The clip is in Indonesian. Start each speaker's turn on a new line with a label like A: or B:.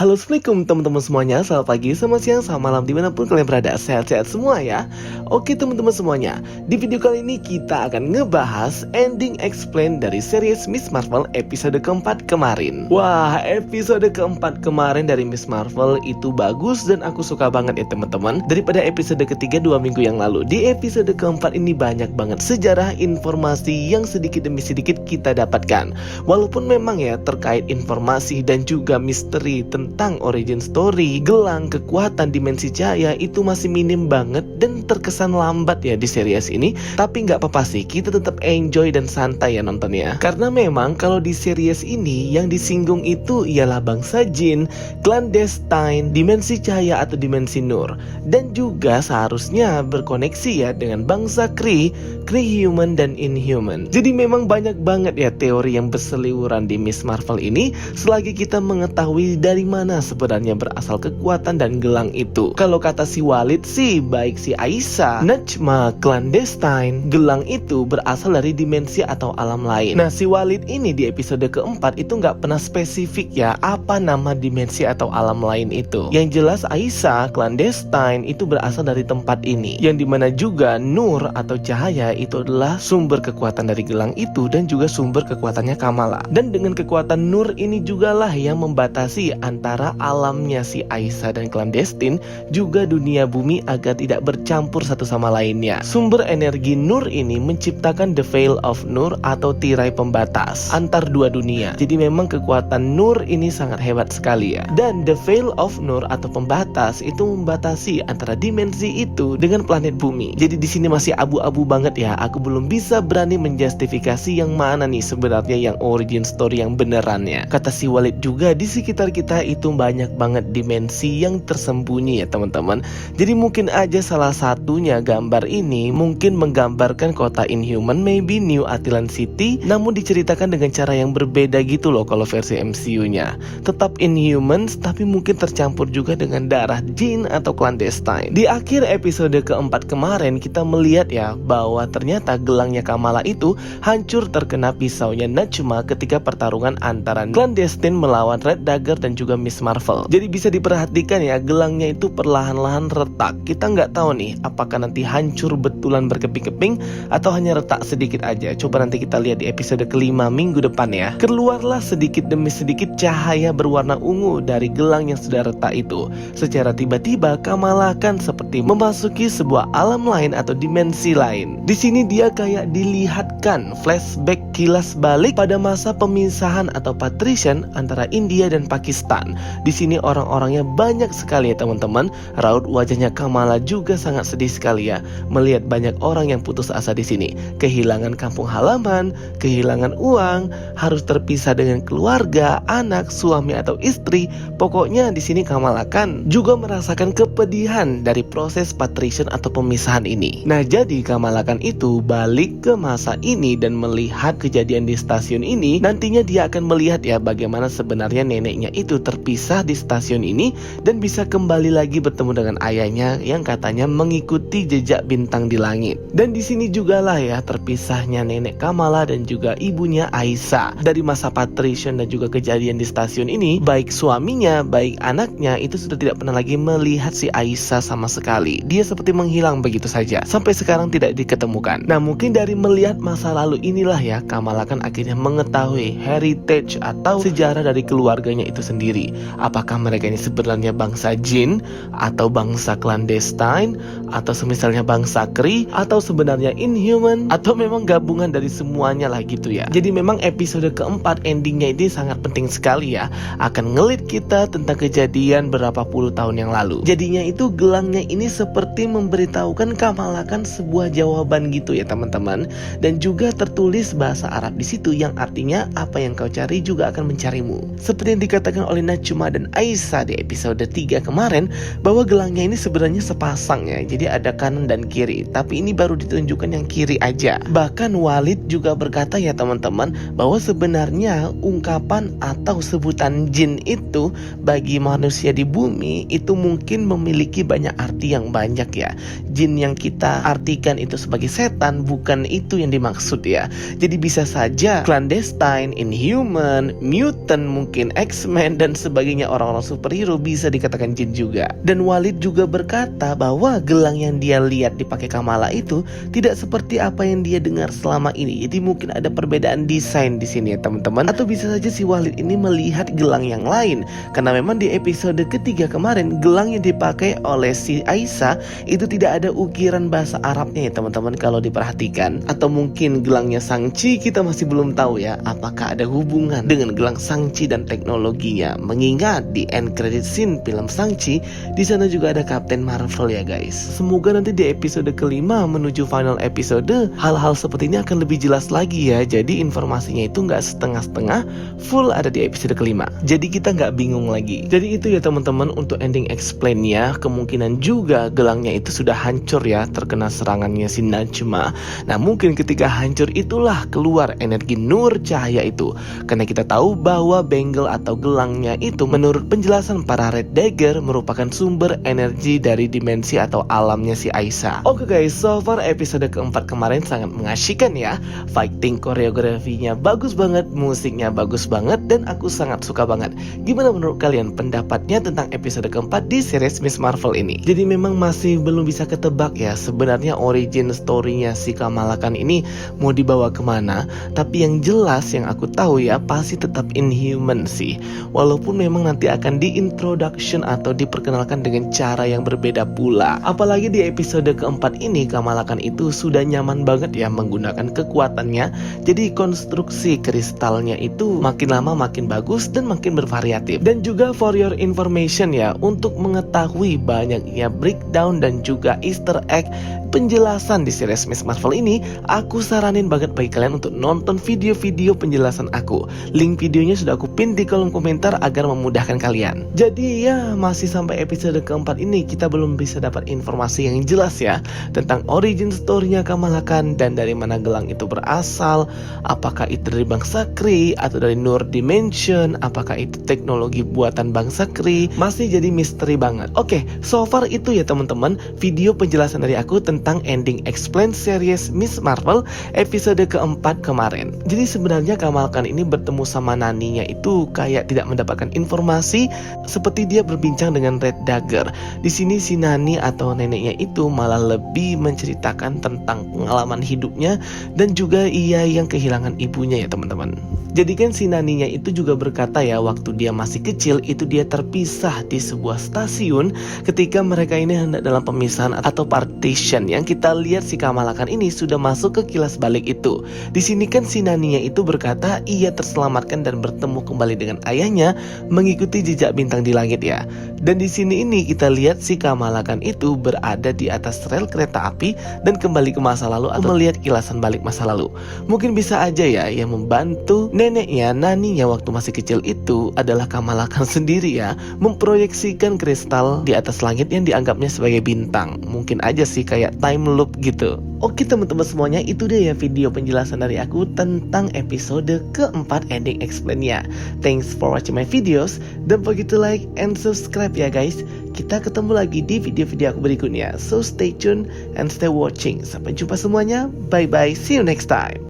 A: Halo, assalamualaikum teman-teman semuanya. Selamat pagi, selamat siang, selamat malam, dimanapun kalian berada. Sehat-sehat semua ya. Oke teman-teman semuanya, di video kali ini kita akan ngebahas ending explain dari series Miss Marvel episode keempat kemarin. Wah, episode keempat kemarin dari Miss Marvel itu bagus dan aku suka banget ya teman-teman. Daripada episode ketiga 2 minggu yang lalu, di episode keempat ini banyak banget sejarah, informasi yang sedikit demi sedikit kita dapatkan. Walaupun memang ya terkait informasi dan juga misteri tentang origin story, gelang, kekuatan, dimensi cahaya itu masih minim banget dan terkesan lambat ya di series ini. Tapi nggak apa-apa sih, kita tetap enjoy dan santai ya nontonnya. Karena memang kalau di series ini yang disinggung itu ialah bangsa jin, clandestine, dimensi cahaya atau dimensi nur, dan juga seharusnya berkoneksi ya dengan bangsa Kree human dan inhuman. Jadi memang banyak banget ya teori yang berseliweran di Miss Marvel ini selagi kita mengetahui dari mana sebenarnya berasal kekuatan dan gelang itu. Kalau kata si Walid sih, baik si Aisyah, Najma, clandestine, gelang itu berasal dari dimensi atau alam lain. Nah, si Walid ini di episode keempat itu nggak pernah spesifik ya apa nama dimensi atau alam lain itu. Yang jelas Aisyah, clandestine itu berasal dari tempat ini, yang dimana juga nur atau cahaya itu adalah sumber kekuatan dari gelang itu dan juga sumber kekuatannya Kamala. Dan dengan kekuatan nur ini jugalah yang membatasi antara alamnya si Aisyah dan clandestine juga dunia bumi agar tidak bercampur satu sama lainnya. Sumber energi nur ini menciptakan the veil of nur atau tirai pembatas antar dua dunia. Jadi memang kekuatan nur ini sangat hebat sekali ya. Dan the veil of nur atau pembatas itu membatasi antara dimensi itu dengan planet bumi. Jadi di sini masih abu-abu banget ya. Aku belum bisa berani menjustifikasi yang mana nih sebenarnya yang origin story yang benerannya. Kata si Walid juga di sekitar kita itu banyak banget dimensi yang tersembunyi ya teman-teman. Jadi mungkin aja salah satunya gambar ini mungkin menggambarkan kota Inhuman, maybe New Attilan City, namun diceritakan dengan cara yang berbeda gitu loh kalau versi MCU-nya. Tetap Inhumans tapi mungkin tercampur juga dengan darah jin atau clandestine. Di akhir episode keempat kemarin kita melihat ya bahwa ternyata gelangnya Kamala itu hancur terkena pisaunya Najma ketika pertarungan antara clandestine melawan Red Dagger dan juga Miss Marvel. Jadi bisa diperhatikan ya, gelangnya itu perlahan-lahan retak. Kita nggak tahu nih apakah nanti hancur betulan berkeping-keping atau hanya retak sedikit aja. Coba nanti kita lihat di episode kelima minggu depan ya. Keluarlah sedikit demi sedikit cahaya berwarna ungu dari gelang yang sudah retak itu. Secara tiba-tiba Kamala kan seperti memasuki sebuah alam lain atau dimensi lain. Di sini dia kayak dilihatkan flashback kilas balik pada masa pemisahan atau partition antara India dan Pakistan. Di sini orang-orangnya banyak sekali ya teman-teman. Raut wajahnya Kamala juga sangat sedih sekali ya melihat banyak orang yang putus asa di sini. Kehilangan kampung halaman, kehilangan uang, harus terpisah dengan keluarga, anak, suami atau istri. Pokoknya di sini Kamala kan juga merasakan kepedihan dari proses partition atau pemisahan ini. Nah, jadi Kamala kan itu balik ke masa ini dan melihat kejadian di stasiun ini. Nantinya dia akan melihat ya bagaimana sebenarnya neneknya itu terpisah di stasiun ini dan bisa kembali lagi bertemu dengan ayahnya yang katanya mengikuti jejak bintang di langit. Dan di sini jugalah ya terpisahnya nenek Kamala dan juga ibunya Aisyah. Dari masa partition dan juga kejadian di stasiun ini, baik suaminya, baik anaknya itu sudah tidak pernah lagi melihat si Aisyah sama sekali. Dia seperti menghilang begitu saja. Sampai sekarang tidak diketemukan. Nah, mungkin dari melihat masa lalu inilah ya Kamala kan akhirnya mengetahui heritage atau sejarah dari keluarganya itu sendiri. Apakah mereka ini sebenarnya bangsa jin atau bangsa clandestine atau semisalnya bangsa Kree atau sebenarnya inhuman atau memang gabungan dari semuanya lah gitu ya. Jadi memang episode keempat endingnya ini sangat penting sekali ya, akan ngelit kita tentang kejadian berapa puluh tahun yang lalu. Jadinya itu gelangnya ini seperti memberitahukan Kamala kan sebuah jawaban gitu ya teman-teman, dan juga tertulis bahasa Arab di situ yang artinya apa yang kau cari juga akan mencarimu. Seperti yang dikatakan oleh Najma dan Aisyah di episode 3 kemarin bahwa gelangnya ini sebenarnya sepasang ya. Jadi ada kanan dan kiri, tapi ini baru ditunjukkan yang kiri aja. Bahkan Walid juga berkata ya teman-teman bahwa sebenarnya ungkapan atau sebutan jin itu bagi manusia di bumi itu mungkin memiliki banyak arti yang banyak ya. jin yang kita artikan itu sebagai setan, bukan itu yang dimaksud ya. Jadi bisa saja clandestine, inhuman, mutant, mungkin X-Men dan sebagainya, orang-orang superhero bisa dikatakan jin juga. Dan Walid juga berkata bahwa gelang yang dia lihat dipakai Kamala itu tidak seperti apa yang dia dengar selama ini. Jadi mungkin ada perbedaan desain di sini ya teman-teman. Atau bisa saja si Walid ini melihat gelang yang lain, karena memang di episode ketiga kemarin gelang yang dipakai oleh si Aisyah itu tidak ada ukiran bahasa Arabnya ya teman-teman kalau diperhatikan. Atau mungkin gelangnya Shang-Chi, kita masih belum tahu ya apakah ada hubungan dengan gelang Shang-Chi dan teknologinya. Mengingat di end credit scene film Shang-Chi di sana juga ada Captain Marvel ya guys. Semoga nanti di episode kelima menuju final episode hal-hal seperti ini akan lebih jelas lagi ya. Jadi informasinya itu nggak setengah-setengah, full ada di episode kelima. Jadi kita nggak bingung lagi. Jadi itu ya teman-teman untuk ending explain-nya. Kemungkinan juga gelangnya itu sudah hancur ya terkena serangannya si Najma. Nah mungkin ketika hancur itulah keluar energi nur cahaya itu. Karena kita tahu bahwa bangle atau gelangnya itu menurut penjelasan para Red Dagger merupakan sumber energi dari dimensi atau alamnya si Aisyah. Oke guys, so far episode keempat kemarin sangat mengasyikan ya. Fighting koreografinya bagus banget, musiknya bagus banget, dan aku sangat suka banget. Gimana menurut kalian pendapatnya tentang episode keempat di series Miss Marvel ini? Jadi memang masih belum bisa ketebak ya sebenarnya origin story-nya si Kamala Khan ini mau dibawa kemana. Tapi yang jelas yang aku tahu ya pasti tetap inhuman sih. Walaupun memang nanti akan diintroduction atau diperkenalkan dengan cara yang berbeda pula. Apalagi di episode keempat ini Kamala Khan itu sudah nyaman banget ya menggunakan kekuatannya. Jadi konstruksi kristalnya itu makin lama makin bagus dan makin bervariatif. Dan juga for your information ya, untuk mengetahui banyaknya breakdown dan juga easter egg penjelasan di series Miss Marvel ini, aku saranin banget bagi kalian untuk nonton video-video penjelasan aku. Link videonya sudah aku pin di kolom komentar agar memudahkan kalian. Jadi ya masih sampai episode keempat ini kita belum bisa dapat informasi yang jelas ya tentang origin story-nya Kamala Khan dan dari mana gelang itu berasal. Apakah itu dari bangsa Kree atau dari Nur Dimension, apakah itu teknologi buatan bangsa Kree, masih jadi misteri banget. Oke, so far itu ya teman-teman video penjelasan dari aku tentang ending explain series Miss Marvel episode keempat kemarin. Jadi sebenarnya Kamala Khan ini bertemu sama naninya itu kayak tidak mendapatkan informasi, seperti dia berbincang dengan Red Dagger. Di sini si nani atau neneknya itu malah lebih menceritakan tentang pengalaman hidupnya dan juga ia yang kehilangan ibunya ya teman-teman. Jadi kan si naninya itu juga berkata ya waktu dia masih kecil itu dia terpisah di sebuah stasiun ketika mereka ini hendak dalam pemisahan atau partition. Yang kita lihat si Kamala Khan ini sudah masuk ke kilas balik itu. Di sini kan si naninya itu berkata ia terselamatkan dan bertemu kembali dengan ayahnya mengikuti jejak bintang di langit ya. Dan di sini ini kita lihat si Kamala Khan itu berada di atas rel kereta api dan kembali ke masa lalu atau melihat kilasan balik masa lalu. Mungkin bisa aja ya yang membantu neneknya, naninya waktu masih kecil itu adalah Kamala Khan sendiri ya, memproyeksikan kristal di atas langit yang dianggapnya sebagai bintang. Mungkin aja sih kayak time loop gitu. Oke teman-teman semuanya, itu dia ya video penjelasan dari aku tentang episode keempat ending explain-nya. Thanks for watching my videos. Don't forget to like and subscribe ya guys. Kita ketemu lagi di video-video aku berikutnya. So stay tuned and stay watching. Sampai jumpa semuanya. Bye bye. See you next time.